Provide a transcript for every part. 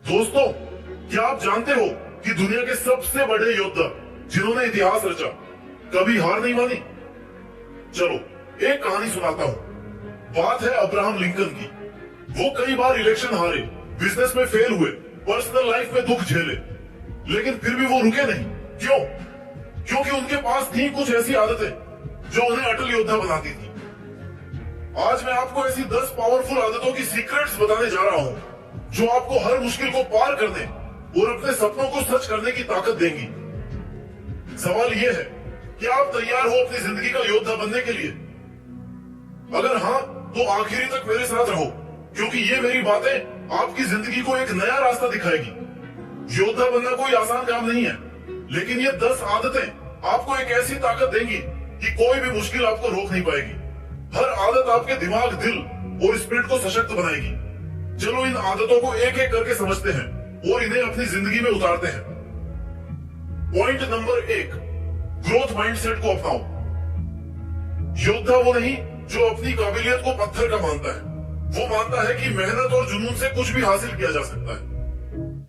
दोस्तों, क्या आप जानते हो कि दुनिया के सबसे बड़े योद्धा जिन्होंने इतिहास रचा कभी हार नहीं मानी? चलो एक कहानी सुनाता हूँ। बात है अब्राहम लिंकन की। वो कई बार इलेक्शन हारे, बिजनेस में फेल हुए, पर्सनल लाइफ में दुख झेले, लेकिन फिर भी वो रुके नहीं। क्यों? क्योंकि उनके पास थी कुछ ऐसी आदतें जो उन्हें अटल योद्धा बनाती थी। आज मैं आपको ऐसी 10 पावरफुल आदतों की सीक्रेट्स बताने जा रहा हूँ जो आपको हर मुश्किल को पार करने और अपने सपनों को सच करने की ताकत देंगी। सवाल यह है कि आप तैयार हो अपनी जिंदगी का योद्धा बनने के लिए? अगर हाँ, तो आखिरी तक मेरे साथ रहो, क्योंकि ये मेरी बातें आपकी जिंदगी को एक नया रास्ता दिखाएगी। योद्धा बनना कोई आसान काम नहीं है, लेकिन ये 10 आदतें आपको एक ऐसी ताकत देंगी कि कोई भी मुश्किल आपको रोक नहीं पाएगी। हर आदत आपके दिमाग, दिल और स्पिरिट को सशक्त बनाएगी। चलो इन आदतों को एक एक करके समझते हैं और इन्हें अपनी जिंदगी में उतारते हैं। पॉइंट नंबर 1, ग्रोथ माइंडसेट को अपनाओ। योद्धा वो नहीं जो अपनी काबिलियत को पत्थर का मानता है। वो मानता है कि मेहनत और जुनून से कुछ भी हासिल किया जा सकता है।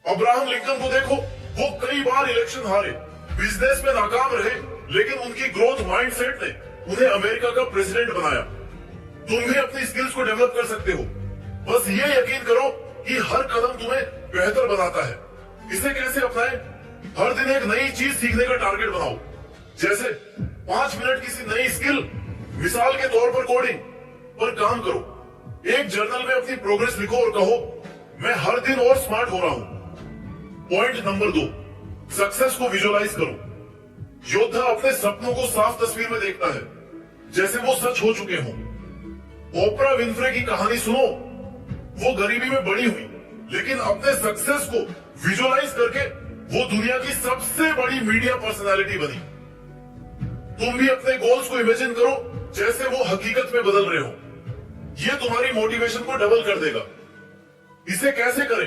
अब्राहम लिंकन को देखो, वो कई बार इलेक्शन हारे, बिजनेस में नाकाम रहे, लेकिन उनकी ग्रोथ माइंडसेट ने उन्हें अमेरिका का प्रेसिडेंट बनाया। तुम भी अपनी स्किल्स को डेवलप कर सकते हो। बस ये यकीन करो कि हर कदम तुम्हें बेहतर बनाता है। इसे कैसे अपनाएं? हर दिन एक नई चीज सीखने का टारगेट बनाओ। जैसे 5 मिनट किसी नई स्किल, मिसाल के तौर पर कोडिंग पर काम करो। एक जर्नल में अपनी प्रोग्रेस लिखो और कहो, मैं हर दिन और स्मार्ट हो रहा हूं। पॉइंट नंबर 2, सक्सेस को विजुअलाइज करो। योद्धा अपने सपनों को साफ तस्वीर में देखता है, जैसे वो सच हो चुके हों। ओपरा विनफ्रे की कहानी सुनो। वो गरीबी में बड़ी हुई, लेकिन अपने सक्सेस को विजुअलाइज करके वो दुनिया की सबसे बड़ी मीडिया पर्सनालिटी बनी। तुम भी अपने गोल्स को इमेजिन करो जैसे वो हकीकत में बदल रहे हो। ये तुम्हारी मोटिवेशन को डबल कर देगा। इसे कैसे करें?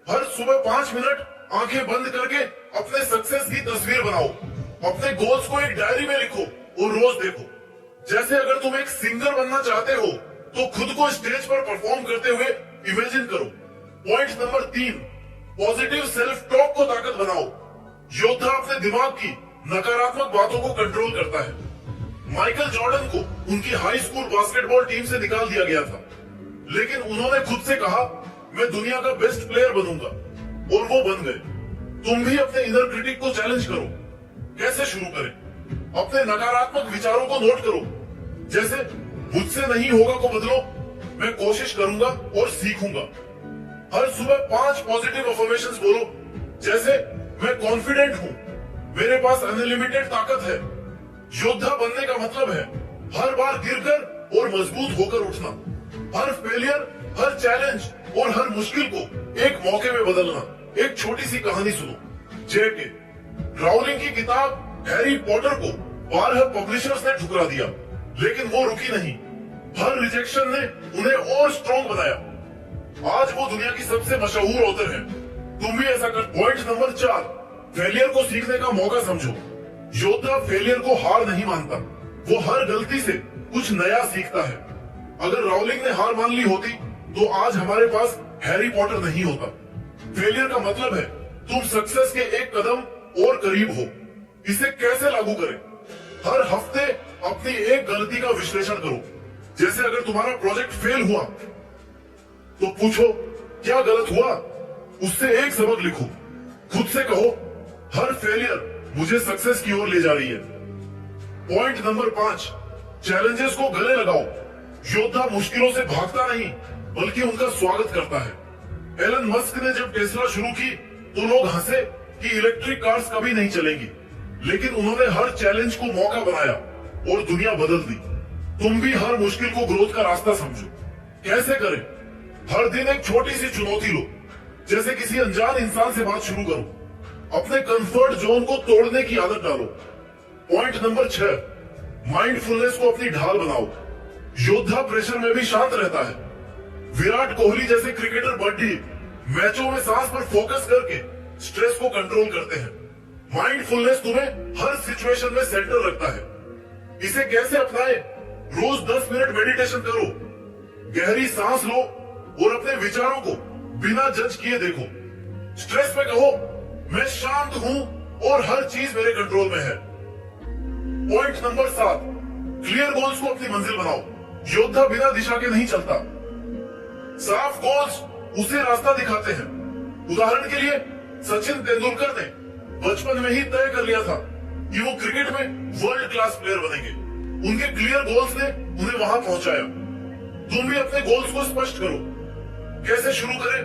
हर सुबह 5 मिनट आंखें बंद करके अपने सक्सेस की तस्वीर बनाओ। अपने गोल्स को एक डायरी में लिखो और रोज देखो। जैसे अगर तुम एक सिंगर बनना चाहते हो तो खुद को स्टेज पर परफॉर्म करते हुए इमेजिन करो। Point number 3, positive self talk को ताकत बनाओ। योद्धा अपने दिमाग की नकारात्मक बातों को कंट्रोल करता है। माइकल जॉर्डन को उनकी हाई स्कूल बास्केटबॉल टीम से निकाल दिया गया था, लेकिन उन्होंने खुद से कहा, मैं दुनिया का बेस्ट प्लेयर बनूंगा, और वो बन गए। तुम भी अपने इनर क्रिटिक को चैलेंज करो। कैसे शुरू करें? अपने नकारात्मक विचारों को नोट करो। जैसे मुझसे नहीं होगा को बदलो, मैं कोशिश करूंगा और सीखूंगा। हर सुबह 5 पॉजिटिव अफर्मेशंस बोलो। जैसे मैं कॉन्फिडेंट हूं, मेरे पास अनलिमिटेड ताकत है। योद्धा बनने का मतलब है हर बार गिरकर और मजबूत होकर उठना। हर फेलियर, हर चैलेंज और हर मुश्किल को एक मौके में बदलना। एक छोटी सी कहानी सुनो। जेके राउलिंग की किताब हैरी पॉटर को 12 पब्लिशर्स ने ठुकरा दिया, लेकिन वो रुकी नहीं। हर रिजेक्शन ने उन्हें और स्ट्रॉन्ग बनाया। आज वो दुनिया की सबसे मशहूर ऑथर है। तुम भी ऐसा कर। पॉइंट नंबर 4, फेलियर को सीखने का मौका समझो। योद्धा फेलियर को हार नहीं मानता, वो हर गलती से कुछ नया सीखता है। अगर राउलिंग ने हार मान ली होती तो आज हमारे पास हैरी पॉटर नहीं होता। फेलियर का मतलब है तुम सक्सेस के एक कदम और करीब हो। इसे कैसे लागू करें? हर हफ्ते अपनी एक गलती का विश्लेषण करो। जैसे अगर तुम्हारा प्रोजेक्ट फेल हुआ तो पूछो, क्या गलत हुआ? उससे एक सबक लिखो। खुद से कहो, हर फेलियर मुझे सक्सेस की ओर ले जा रही है। पॉइंट नंबर 5, चैलेंजेस को गले लगाओ। योद्धा मुश्किलों से भागता नहीं, बल्कि उनका स्वागत करता है। एलन मस्क ने जब टेस्ला शुरू की तो लोग हंसे कि इलेक्ट्रिक कार्स कभी नहीं चलेंगी, लेकिन उन्होंने हर चैलेंज को मौका बनाया और दुनिया बदल दी। तुम भी हर मुश्किल को ग्रोथ का रास्ता समझो। कैसे करें? हर दिन एक छोटी सी चुनौती लो। जैसे किसी अनजान इंसान से बात शुरू करो। अपने कंफर्ट जोन को तोड़ने की आदत डालो। पॉइंट नंबर 6, माइंडफुलनेस को अपनी ढाल बनाओ। योद्धा प्रेशर में भी शांत रहता है। विराट कोहली जैसे क्रिकेटर बड्डी मैचों में सांस पर फोकस करके स्ट्रेस को कंट्रोल करते हैं। माइंडफुलनेस तुम्हें हर सिचुएशन में सेंटर रखता है। इसे कैसे अपनाएं? रोज 10 मिनट मेडिटेशन करो। गहरी सांस लो और अपने विचारों को बिना जज किए देखो। स्ट्रेस पे कहो मैं शांत हूं और हर चीज मेरे कंट्रोल में है। पॉइंट नंबर 7, क्लियर गोल्स को अपनी मंजिल बनाओ। योद्धा बिना दिशा के नहीं चलता। साफ गोल्स उसे रास्ता दिखाते हैं। उदाहरण के लिए सचिन तेंदुलकर ने बचपन में ही तय कर लिया था कि वो क्रिकेट में वर्ल्ड क्लास प्लेयर बनेंगे। उनके क्लियर गोल्स ने उन्हें वहां पहुंचाया। तुम भी अपने गोल्स को स्पष्ट करो। कैसे शुरू करें?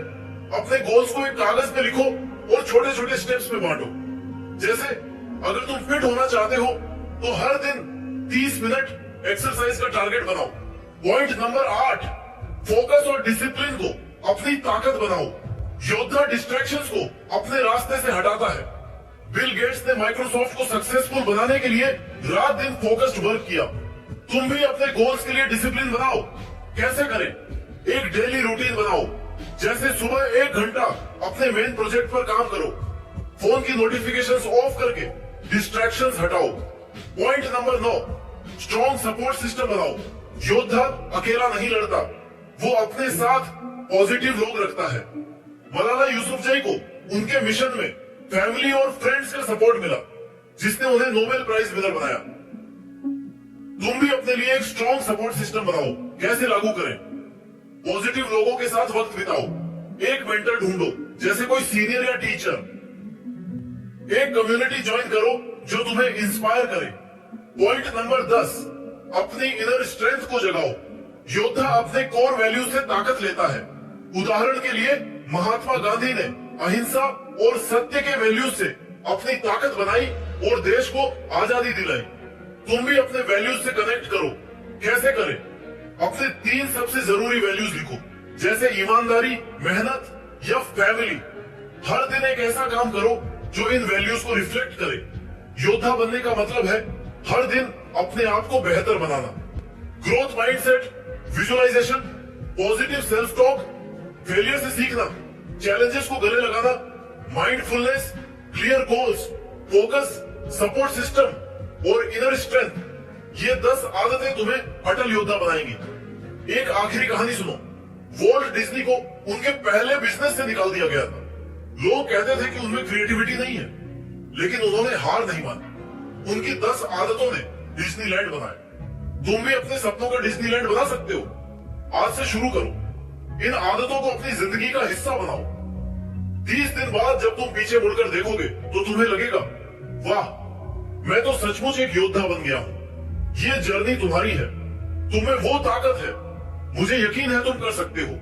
अपने गोल्स को एक कागज पे लिखो और छोटे छोटे स्टेप्स में बांटो। जैसे अगर तुम फिट होना चाहते हो तो हर दिन 30 मिनट एक्सरसाइज का टारगेट बनाओ। पॉइंट नंबर 8, फोकस और डिसिप्लिन को अपनी ताकत बनाओ। योद्धा डिस्ट्रैक्शंस को अपने रास्ते से हटाता है। बिल गेट्स ने माइक्रोसॉफ्ट को सक्सेसफुल बनाने के लिए रात दिन फोकस्ड वर्क किया। तुम भी अपने गोल्स के लिए डिसिप्लिन बनाओ। कैसे करें? एक डेली रूटीन बनाओ। जैसे सुबह 1 घंटा अपने मेन प्रोजेक्ट पर काम करो। फोन की नोटिफिकेशंस ऑफ करके डिस्ट्रैक्शंस हटाओ। Point number 9, strong support system बनाओ। योद्धा अकेला नहीं लड़ता, वो अपने साथ पॉजिटिव लोग रखता है। मलाला यूसुफजई को उनके मिशन में फैमिली और फ्रेंड्स का सपोर्ट मिला, जिसने उन्हें नोबेल प्राइज विनर बनाया। तुम भी अपने लिए एक स्ट्रॉन्ग सपोर्ट सिस्टम बनाओ। कैसे लागू करें? पॉजिटिव लोगों के साथ वक्त बिताओ। एक मेंटर ढूंढो, जैसे कोई सीनियर या टीचर। एक कम्युनिटी ज्वाइन करो जो तुम्हें इंस्पायर करे। पॉइंट नंबर 10, अपनी इनर स्ट्रेंथ को जगाओ। योद्धा अपने कोर वैल्यू से ताकत लेता है। उदाहरण के लिए महात्मा गांधी ने अहिंसा और सत्य के वैल्यूज से अपनी ताकत बनाई और देश को आजादी दिलाई। तुम भी अपने वैल्यूज से कनेक्ट करो। कैसे करें? अपने 3 सबसे जरूरी वैल्यूज लिखो, जैसे ईमानदारी, मेहनत या फैमिली। हर दिन एक ऐसा काम करो जो इन वैल्यूज को रिफ्लेक्ट करे। योद्धा बनने का मतलब है हर दिन अपने आप को बेहतर बनाना। Growth mindset, visualisation, positive self talk, failure से सीखना, चैलेंजेस को गले लगाना, mindfulness, clear goals, focus, support system और इनर स्ट्रेंथ, ये 10 आदतें तुम्हें अटल योद्धा बनाएंगी। एक आखिरी कहानी सुनो। वॉल्ट डिज्नी को उनके पहले बिजनेस से निकाल दिया गया था। लोग कहते थे कि उनमें क्रिएटिविटी नहीं है, लेकिन उन्होंने हार नहीं मानी। उनकी 10 आदतों ने डिज्नीलैंड बनाया। तुम भी अपने सपनों का डिज्नीलैंड बना सकते हो। आज से शुरू करो। इन आदतों को अपनी जिंदगी का हिस्सा बनाओ। 30 दिन बाद जब तुम पीछे मुड़कर देखोगे तो तुम्हें लगेगा, वाह, मैं तो सचमुच एक योद्धा बन गया हूं। ये जर्नी तुम्हारी है। तुम्हें वो ताकत है। मुझे यकीन है तुम कर सकते हो।